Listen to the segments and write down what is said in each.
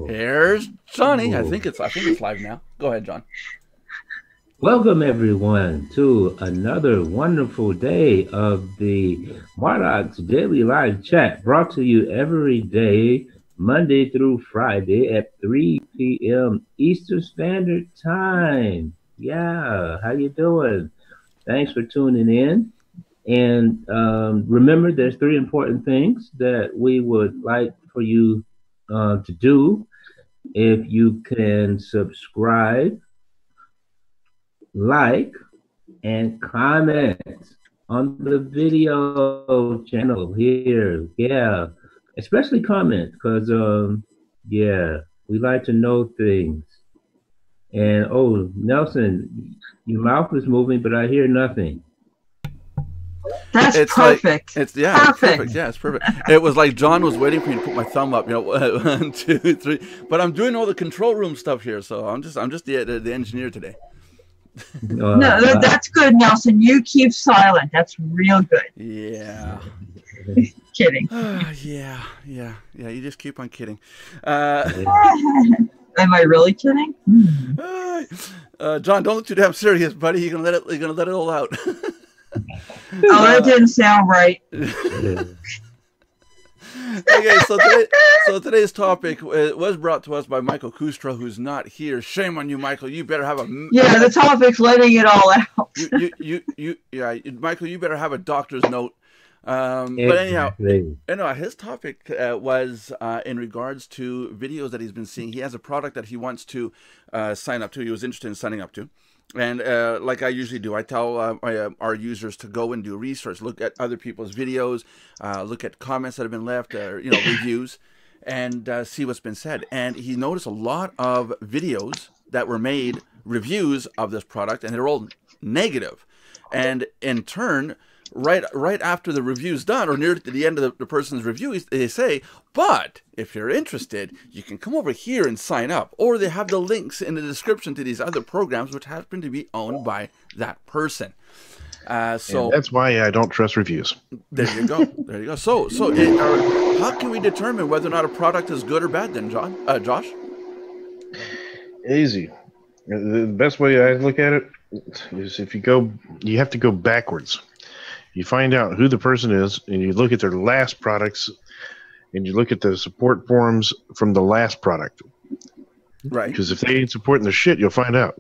Here's Johnny. I think it's live now. Go ahead, John. Welcome everyone to another wonderful day of the Mardox Daily Live Chat, brought to you every day, Monday through Friday at 3 p.m. Eastern Standard Time. Yeah, how you doing? Thanks for tuning in. And remember, there's three important things that we would like for you to do. If you can subscribe, like, and comment on the video channel here. Yeah, especially comment, because yeah, we like to know things. And oh, Nelson, your mouth is moving, but I hear nothing. That's perfect. Like, it's perfect. Yeah, it's perfect. It was like John was waiting for me to put my thumb up, 1, 2, 3. But I'm doing all the control room stuff here, so I'm just the engineer today. No, that's good, Nelson. You keep silent. That's real good. Yeah. Kidding. Yeah. You just keep on kidding. Am I really kidding? John, don't look too damn serious, buddy. You're gonna let it all out. Oh, that didn't sound right. Okay, so today's topic was brought to us by Michael Kustra, who's not here. Shame on you, Michael. You better have a the topic's letting it all out. Michael, you better have a doctor's note. But anyhow, his topic was in regards to videos that he's been seeing. He has a product that he wants to sign up to. He was interested in signing up to. And like I usually do, I tell our users to go and do research, look at other people's videos, look at comments that have been left, reviews, and see what's been said. And he noticed a lot of videos that were made, reviews of this product, and they're all negative. And in turn, right after the review's done, or near to the end of the person's review, they say, but if you're interested, you can come over here and sign up. Or they have the links in the description to these other programs, which happen to be owned by that person. So and that's why I don't trust reviews. There you go. There you go. So how can we determine whether or not a product is good or bad then, Josh? Easy. The best way I look at it is you have to go backwards. You find out who the person is, and you look at their last products, and you look at the support forums from the last product. Right. Because if they ain't supporting the shit, you'll find out.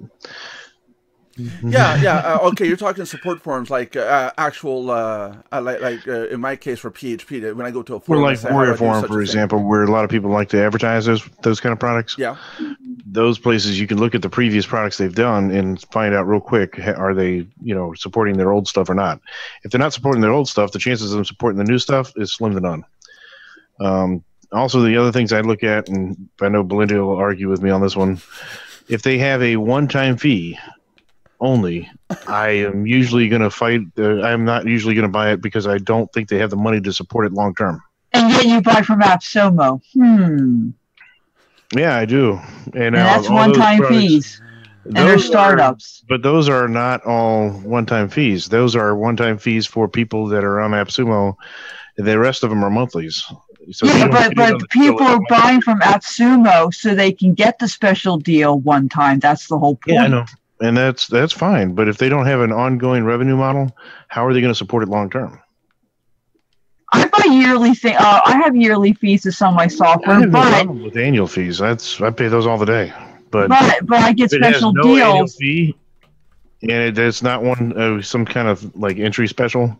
Yeah. Okay, you're talking support forums like actual, like in my case for PHP. When I go to a forum, or like Warrior Forum, for example, where a lot of people like to advertise those kind of products. Yeah. Those places, you can look at the previous products they've done and find out real quick, are they, supporting their old stuff or not? If they're not supporting their old stuff, the chances of them supporting the new stuff is slim to none. Also, the other things I look at, and I know Belinda will argue with me on this one, if they have a one-time fee only, I am usually going to fight. I'm not usually going to buy it because I don't think they have the money to support it long-term. And yet you buy from AppSumo. Yeah, I do. And that's one-time fees. And they're startups. But those are not all one-time fees. Those are one-time fees for people that are on AppSumo. The rest of them are monthlies. So but people are buying from AppSumo so they can get the special deal one time. That's the whole point. Yeah, I know. And that's fine. But if they don't have an ongoing revenue model, how are they going to support it long-term? I buy yearly thing. I have yearly fees to sell my software. I have no problem with annual fees. I pay those all the day. But I get special deals. Annual fee, and it's not one some kind of like entry special,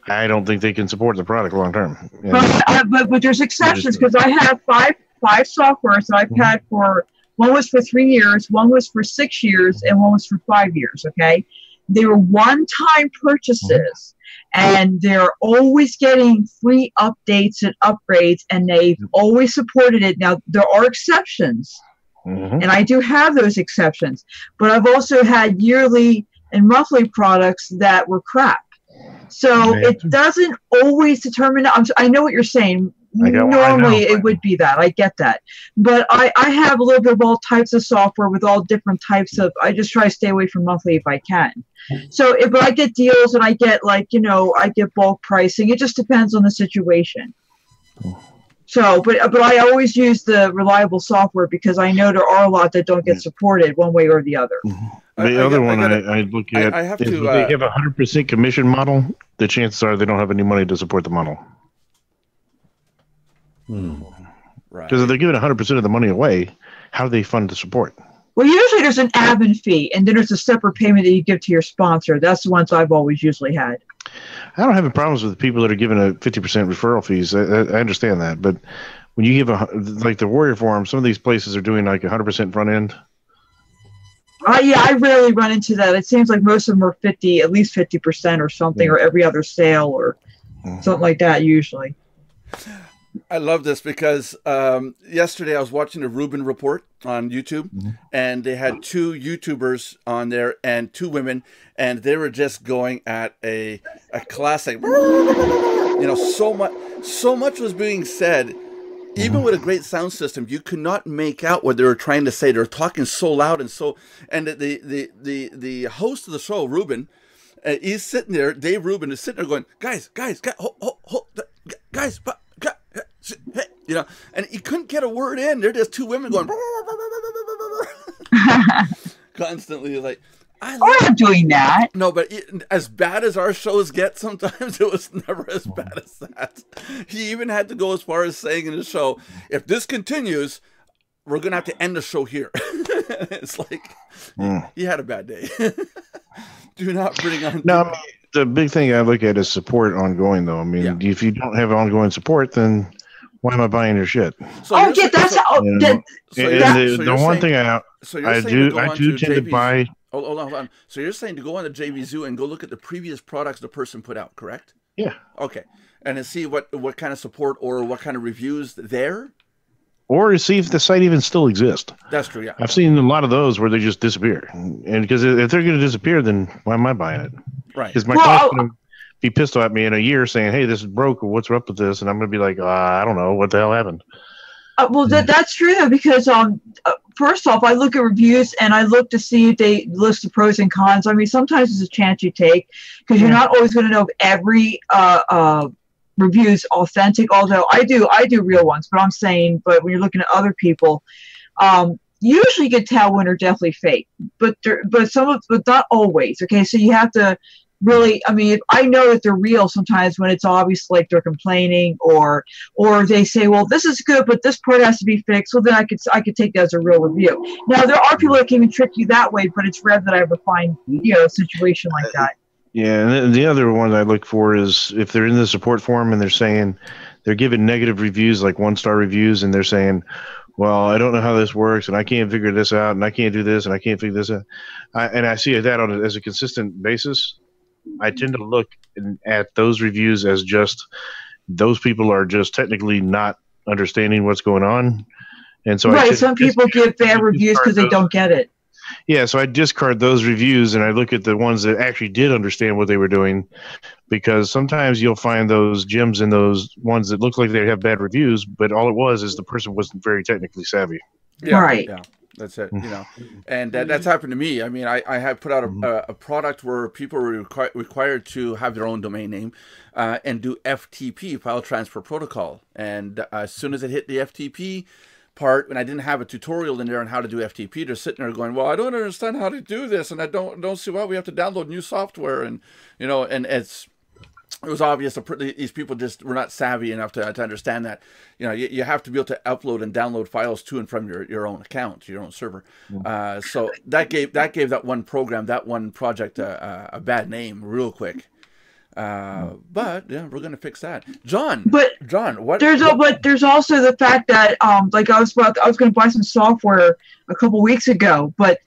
I don't think they can support the product long term. But there's exceptions, because I have five softwares that I've had for. One was for 3 years, one was for 6 years, and one was for 5 years. Okay, they were one-time purchases. And they're always getting free updates and upgrades, and they've always supported it. Now, there are exceptions, and I do have those exceptions, but I've also had yearly and monthly products that were crap. So it doesn't always determine. I know what you're saying. Normally, it would be that. I get that. But I have a little bit of all types of software with all different types of. I just try to stay away from monthly if I can. So if I get deals and I get I get bulk pricing, it just depends on the situation. So, but I always use the reliable software because I know there are a lot that don't get supported one way or the other. The other one I look at is if they have a 100% commission model, the chances are they don't have any money to support the model. Right. Because if they're giving 100% of the money away, how do they fund the support? Well, usually there's an admin fee, and then there's a separate payment that you give to your sponsor. That's the ones I've always usually had. I don't have any problems with people that are giving a 50% referral fees. I understand that, but when you give like the Warrior Forum, some of these places are doing like 100% front end. Yeah, I rarely run into that. It seems like most of them are at least 50% or something, or every other sale or something like that usually. I love this because yesterday I was watching the Rubin Report on YouTube, and they had 2 YouTubers on there and 2 women, and they were just going at a classic. You know, so much was being said. Even with a great sound system, you could not make out what they were trying to say. They were talking so loud and the host of the show, Rubin, he's sitting there. Dave Rubin is sitting there going, guys, you know, and he couldn't get a word in. They're just 2 women going constantly, like. I'm not doing that. No, but as bad as our shows get, sometimes it was never as bad as that. He even had to go as far as saying in the show, if this continues, we're going to have to end the show here. It's like, he had a bad day. Do not bring on... No, I mean, the big thing I look at is support ongoing, though. I mean, if you don't have ongoing support, then why am I buying your shit? So the one thing I do tend to buy... Hold on. So you're saying to go on the JV Zoo and go look at the previous products the person put out, correct? Yeah. Okay. And to see what kind of support or what kind of reviews there? Or see if the site even still exists. That's true, yeah. I've seen a lot of those where they just disappear. And because if they're going to disappear, then why am I buying it? Right. Because my client's going to be pissed at me in a year saying, hey, this is broke, or what's up with this? And I'm going to be like, I don't know. What the hell happened? Well, that's true, though, because first off, I look at reviews and I look to see if they list the pros and cons. I mean, sometimes it's a chance you take because you're not always going to know if every review is authentic. Although I do real ones, but when you're looking at other people, usually you can tell when they're definitely fake, but not always. Okay, so you have to. Really, I mean, I know that they're real sometimes when it's obvious, like they're complaining or they say, well, this is good, but this part has to be fixed. So then I could take that as a real review. Now, there are people that can even trick you that way, but it's rare that I ever find, a situation like that. Yeah, and the other one I look for is if they're in the support forum and they're giving negative reviews, like 1-star reviews, and they're saying, well, I don't know how this works, and I can't figure this out, and I can't do this, and I can't figure this out. And I see that as a consistent basis. I tend to look at those reviews as just those people are just technically not understanding what's going on. And so some people give bad reviews because they don't get it. Yeah, so I discard those reviews and I look at the ones that actually did understand what they were doing, because sometimes you'll find those gems in those ones that look like they have bad reviews, but all it was is the person wasn't very technically savvy. Yeah, right. Yeah. That's it, and that's happened to me. I mean, I have put out a product where people were required to have their own domain name and do FTP, file transfer protocol. And as soon as it hit the FTP part, when I didn't have a tutorial in there on how to do FTP, they're sitting there going, well, I don't understand how to do this, and I don't see why we have to download new software, and it was obvious that these people just were not savvy enough to understand that, you have to be able to upload and download files to and from your own account, your own server. So that gave that one program, that one project a bad name real quick. But yeah, we're gonna fix that. John, what? There's also the fact that like I was going to buy some software a couple weeks ago, but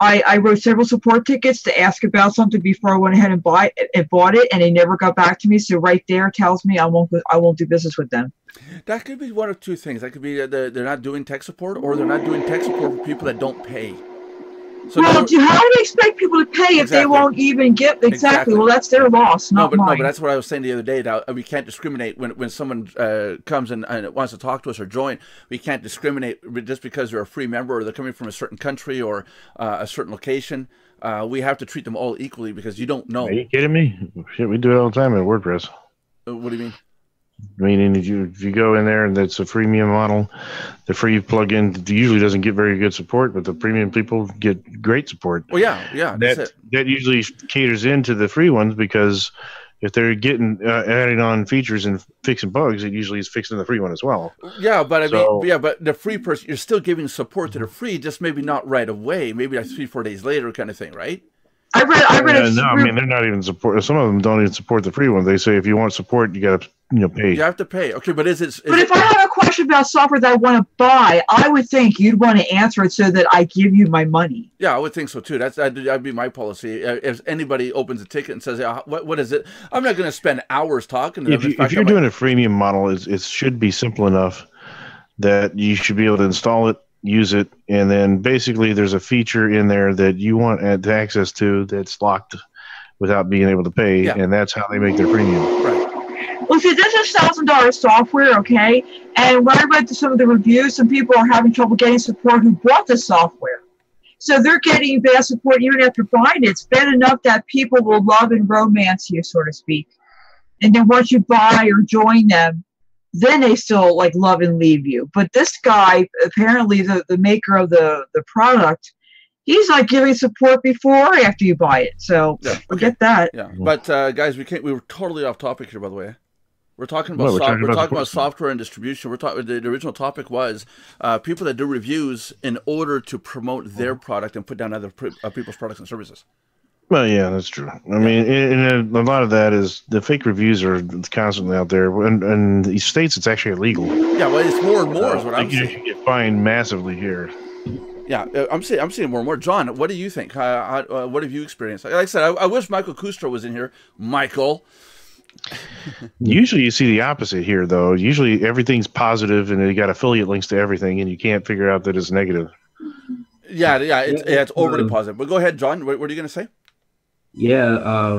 I wrote several support tickets to ask about something before I went ahead and bought it, and they never got back to me. So right there tells me I won't do business with them. That could be one of two things. That could be they're not doing tech support, or they're not doing tech support for people that don't pay. So how do they expect people to pay if they won't even give? Exactly. Well, that's their loss, not mine. No, but that's what I was saying the other day. That we can't discriminate when someone comes and wants to talk to us or join. We can't discriminate just because they're a free member or they're coming from a certain country or a certain location. We have to treat them all equally because you don't know. Are you kidding me? Shit, we do it all the time in WordPress. What do you mean? Meaning, if you go in there and that's a freemium model, the free plugin usually doesn't get very good support, but the premium people get great support. Well, yeah, that's it. That usually caters into the free ones because if they're getting adding on features and fixing bugs, it usually is fixing the free one as well. Yeah, but but the free person, you're still giving support to the free, just maybe not right away, maybe like 3-4 days later, kind of thing, right? I read. No, I mean they're not even support. Some of them don't even support the free one. They say if you want support, you got to pay. You have to pay. Okay, but if I have a question about software that I want to buy, I would think you'd want to answer it so that I give you my money. Yeah, I would think so too. That'd be my policy. If anybody opens a ticket and says, "What is it?" I'm not going to spend hours talking to them. If you're doing a freemium model, it should be simple enough that you should be able to install it, use it, and then basically there's a feature in there that you want access to that's locked without being able to pay, and that's how they make their premium. Right. Well, see, this is $1,000 software, okay? And when I read some of the reviews, some people are having trouble getting support who bought the software. So they're getting bad support even after buying it. It's bad enough that people will love and romance you, so to speak. And then once you buy or join them, then they still like love and leave you. But this guy, apparently the maker of the product, he's like giving support before or after you buy it. So forget that. Yeah, but guys, we were totally off topic here, by the way. We're talking about we're talking about software and distribution. We're talking. The original topic was people that do reviews in order to promote their product and put down other people's products and services. Well, yeah, that's true. I mean, and a lot of that is the fake reviews are constantly out there. And the states, it's actually illegal. Yeah, well, it's more and more is what I'm saying. You get fined massively here. Yeah, I'm seeing more and more. John, what do you think? What have you experienced? Like I said, I wish Michael Kustra was in here. Michael. Usually you see the opposite here, though. Usually everything's positive, and you got affiliate links to everything, and you can't figure out that it's negative. Yeah, it's overly positive. But go ahead, John. What are you going to say? Yeah,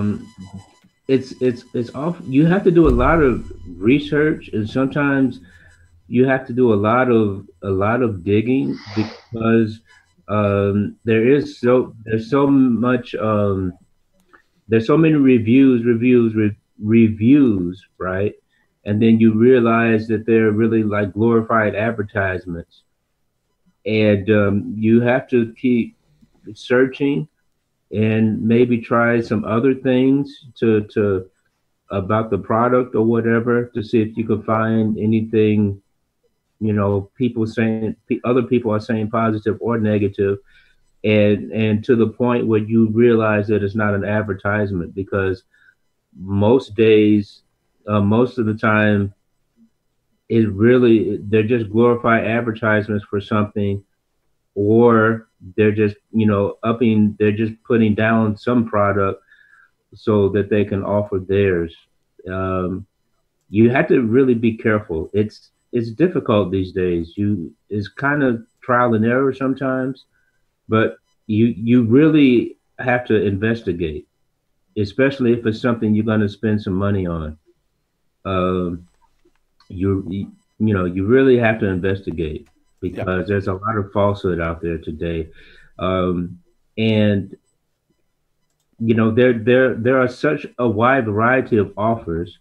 it's off. You have to do a lot of research, and sometimes you have to do a lot of digging because there's so many reviews, right? And then you realize that they're really like glorified advertisements, and you have to keep searching and maybe try some other things to about the product or whatever to see if you can find anything, people saying, other people are saying positive or negative, and to the point where you realize that it's not an advertisement, because most days, most of the time, they're just glorified advertisements for something, or they're just, they're just putting down some product so that they can offer theirs. You have to really be careful. It's difficult these days. It's kind of trial and error sometimes, but you really have to investigate, especially if it's something you're going to spend some money on. You really have to investigate, because there's a lot of falsehood out there today. And there are such a wide variety of offers,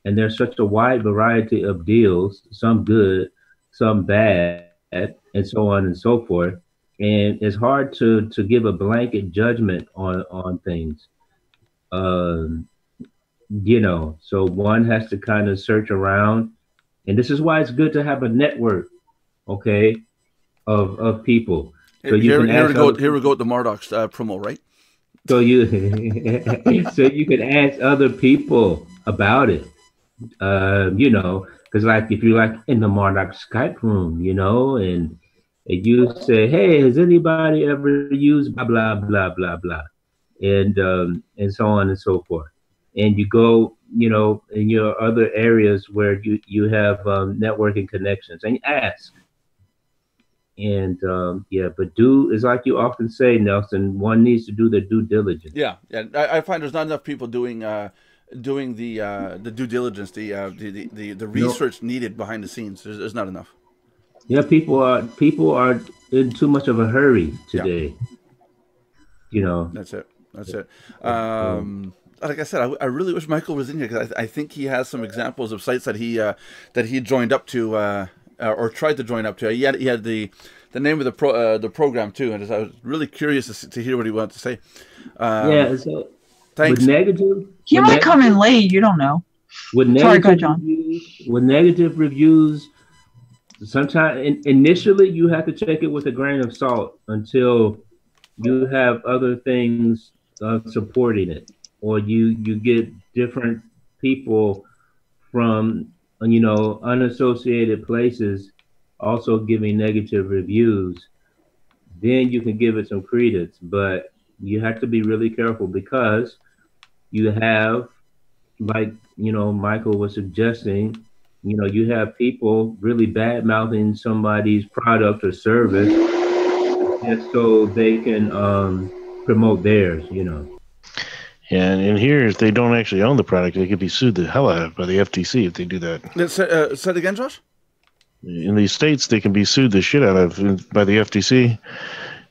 and there's such a wide variety of deals, some good, some bad, and so on and so forth. And it's hard to give a blanket judgment on things. So one has to kind of search around, and this is why it's good to have a network, okay, of people. So here we go with the Mardox promo, right? So you can ask other people about it, because like if you're like in the Mardox Skype room, and you say, hey, has anybody ever used blah blah blah blah blah, and so on and so forth. And you go, in your other areas where you have networking connections, and you ask. And but is like you often say, Nelson, one needs to do their due diligence. Yeah. I find there's not enough people doing the due diligence, the research needed behind the scenes. There's not enough. Yeah, people are in too much of a hurry today. That's it. like I said, I really wish Michael was in here because I think he has some examples of sites that he joined up to or tried to join up to. He had the name of the program too, and I was really curious to hear what he wanted to say. So thanks. With negative, he might come in late. You don't know. With negative reviews, sometimes initially you have to take it with a grain of salt until you have other things supporting it, or you get different people from unassociated places also giving negative reviews. Then you can give it some credence, but you have to be really careful because you have, like Michael was suggesting, you have people really bad mouthing somebody's product or service just so they can promote theirs. Yeah, and here, if they don't actually own the product, they could be sued the hell out of by the FTC if they do that. Say it again, Josh? In these states, they can be sued the shit out of by the FTC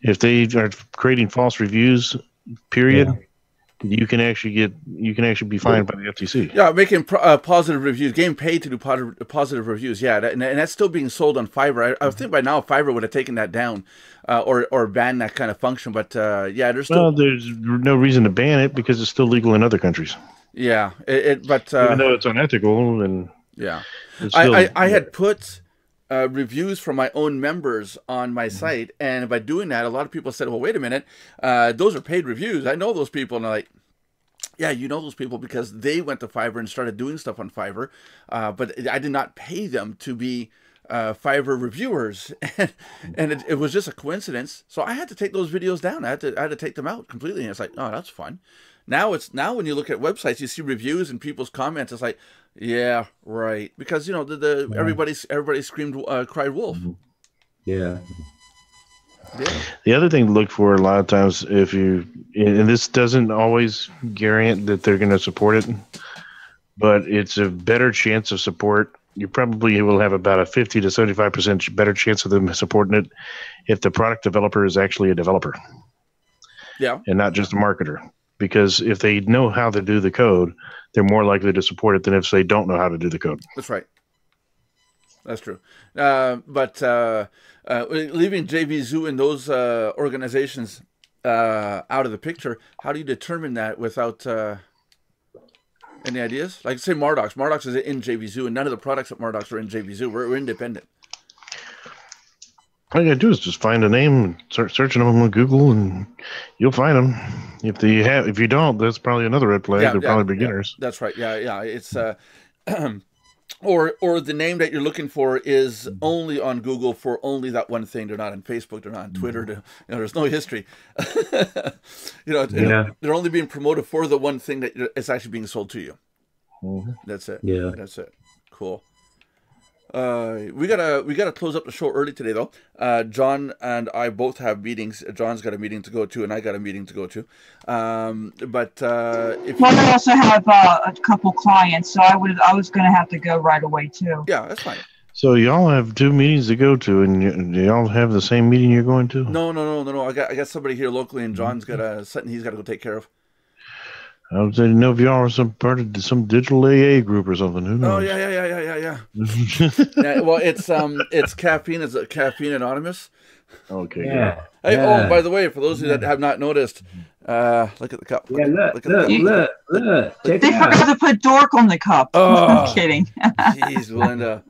if they are creating false reviews. Period. Yeah. You can actually be fined by the FTC. Yeah, making positive reviews, getting paid to do positive reviews. Yeah, and that's still being sold on Fiverr. I think by now Fiverr would have taken that down or banned that kind of function. But yeah, there's still there's no reason to ban it because it's still legal in other countries. Yeah, but even though it's unethical, and yeah, I had put reviews from my own members on my site, and by doing that, a lot of people said, well, wait a minute, those are paid reviews. I know those people. And I'm like, yeah, you know those people because they went to Fiverr and started doing stuff on Fiverr, but I did not pay them to be Fiverr reviewers, and it was just a coincidence. So I had to take those videos down. I had to take them out completely, and it's like, oh, that's fun. Now when you look at websites, you see reviews and people's comments. It's like, yeah, right, because everybody screamed, cried wolf. Yeah. Yeah. The other thing to look for a lot of times, and this doesn't always guarantee that they're going to support it, but it's a better chance of support. You probably will have about a 50 to 75% better chance of them supporting it if the product developer is actually a developer. Yeah. And not just a marketer. Because if they know how to do the code, they're more likely to support it than if they don't know how to do the code. That's right. That's true. But leaving JV Zoo and those organizations out of the picture, how do you determine that without any ideas? Like, say, Mardox. Mardox is in JV Zoo, and none of the products at Mardox are in JV Zoo. We're independent. All you gotta do is just find a name and start searching them on Google, and you'll find them. If you don't, that's probably another red flag. They're probably beginners. That's right. Yeah. It's or the name that you're looking for is only on Google for only that one thing. They're not on Facebook. They're not on Twitter. There's no history. They're only being promoted for the one thing that is actually being sold to you. Mm-hmm. That's it. Yeah. That's it. Cool. We gotta close up the show early today though. John and I both have meetings. John's got a meeting to go to, and I got a meeting to go to. But I also have a couple clients, so I was gonna have to go right away too. Yeah, that's fine. So y'all have two meetings to go to, and y'all have the same meeting you're going to? No. I got somebody here locally, and John's got something he's got to go take care of. I didn't know if y'all were some part of some digital AA group or something. Who knows? Oh yeah. Yeah, well, it's caffeine. It's Caffeine Anonymous. Okay. Yeah. Hey, yeah. Oh, by the way, for those of you that have not noticed, look at the cup. Look. They forgot to put dork on the cup. Oh. I'm kidding. Jeez, Belinda.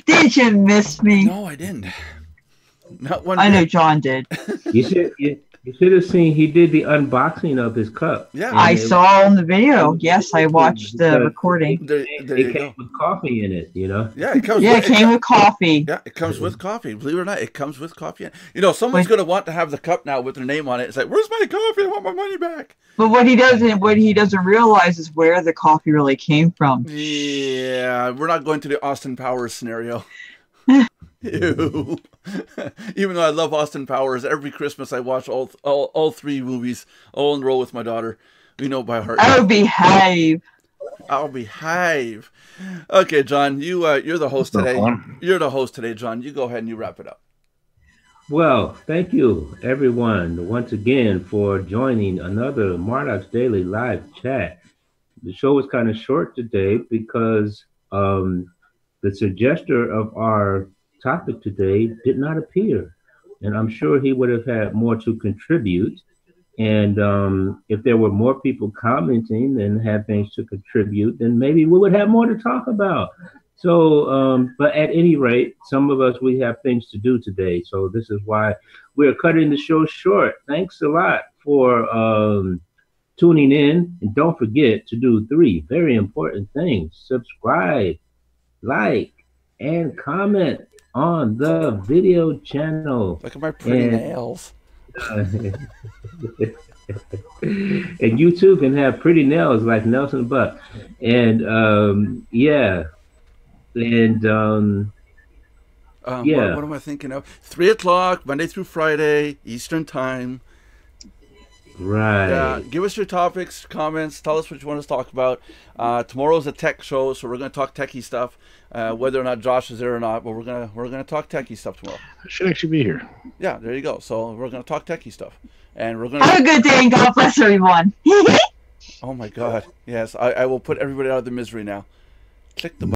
Did you miss me? No, I didn't. Not one. I know John did. You should have seen he did the unboxing of his cup. Yeah, I saw on the video. Yes, I watched the recording. It came with coffee in it, Yeah, it comes. Yeah, it came with coffee. Yeah, it comes with coffee. Believe it or not, it comes with coffee. Someone's going to want to have the cup now with their name on it. It's like, where's my coffee? I want my money back. But what he doesn't realize is where the coffee really came from. Yeah, we're not going to the Austin Powers scenario. Ew. Even though I love Austin Powers, every Christmas I watch all three movies, all in a row with my daughter. We know by heart. I'll behave. Okay, John, you're the host today. You're the host today, John. You go ahead and you wrap it up. Well, thank you, everyone, once again for joining another Mardox Daily Live Chat. The show was kind of short today because the suggester of our topic today did not appear. And I'm sure he would have had more to contribute. And if there were more people commenting and had things to contribute, then maybe we would have more to talk about. So, but at any rate, some of us, we have things to do today. So this is why we're cutting the show short. Thanks a lot for tuning in. And don't forget to do three very important things: subscribe, like, and comment on the video channel. Look at my pretty nails. And you too can have pretty nails like Nelson Buck. And yeah. And yeah. What am I thinking of? 3 o'clock, Monday through Friday, Eastern time. Right. Give us your topics, comments. Tell us what you want us to talk about. Tomorrow's a tech show, so we're going to talk techie stuff. Whether or not Josh is there or not, but we're gonna talk techie stuff tomorrow. I should actually be here. Yeah, there you go. So we're gonna talk techie stuff, and we're gonna have a good day and God bless everyone. Oh my God! Yes, I will put everybody out of the misery now. Click the button.